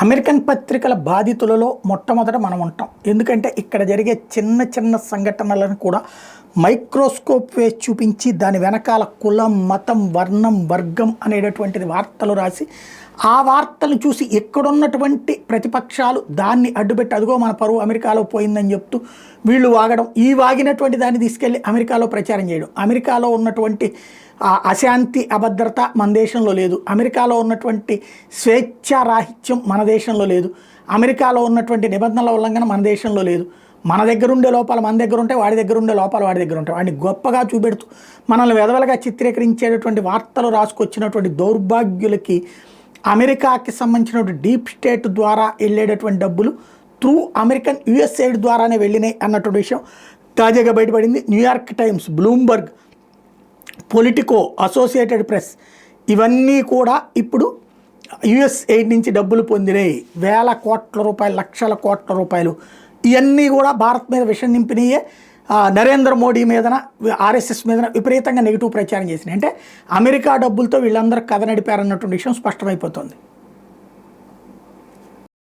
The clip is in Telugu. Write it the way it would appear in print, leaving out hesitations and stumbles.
అమెరికన్ పత్రికల బాధితులలో మొట్టమొదట మనం ఉంటాం. ఎందుకంటే ఇక్కడ జరిగే చిన్న చిన్న సంఘటనలను కూడా మైక్రోస్కోప్ వేసి చూపించి దాని వెనకాల కులం, మతం, వర్ణం, వర్గం అనేటటువంటిది వార్తలు రాసి ఆ వార్తలను చూసి ఎక్కడున్నటువంటి ప్రతిపక్షాలు దాన్ని అడ్డుపెట్టి అదిగో మన పరువు అమెరికాలో పోయిందని చెప్తూ వీళ్ళు వాగడం, ఈ వాగినటువంటి దాన్ని తీసుకెళ్ళి అమెరికాలో ప్రచారం చేయడం. అమెరికాలో ఉన్నటువంటి అశాంతి, అభద్రత మన దేశంలో లేదు. అమెరికాలో ఉన్నటువంటి స్వేచ్ఛారాహిత్యం మన దేశంలో లేదు. అమెరికాలో ఉన్నటువంటి నిబంధనల ఉల్లంఘన మన దేశంలో లేదు. మన దగ్గర ఉండే లోపాలు మన దగ్గర ఉంటాయి, వాడి దగ్గర ఉండే లోపాలు వాడి దగ్గర ఉంటాయి. వాడిని గొప్పగా చూపెడుతూ మనల్ని వెదవలుగా చిత్రీకరించేటటువంటి వార్తలు రాసుకొచ్చినటువంటి దౌర్భాగ్యులకి అమెరికాకి సంబంధించినటువంటి డీప్ స్టేట్ ద్వారా వెళ్ళేటటువంటి డబ్బులు త్రూ అమెరికన్ యుఎస్ఐడ్ ద్వారానే వెళ్ళినాయి అన్నటువంటి విషయం తాజాగా బయటపడింది. New York times, Bloomberg, Politico, associated press ఇవన్నీ కూడా ఇప్పుడు యుఎస్ఐడ్ నుంచి డబ్బులు పొందినాయి. వేల కోట్ల రూపాయలు, లక్షల కోట్ల రూపాయలు ఇవన్నీ కూడా భారత్ మీద విషం నింపినాయే. నరేంద్ర మోడీ మీదన, ఆర్ఎస్ఎస్ మీదన విపరీతంగా నెగిటివ్ ప్రచారం చేసినాయి. అంటే అమెరికా డబ్బులతో వీళ్ళందరూ కథ నడిపారన్నటువంటి విషయం స్పష్టమైపోతుంది.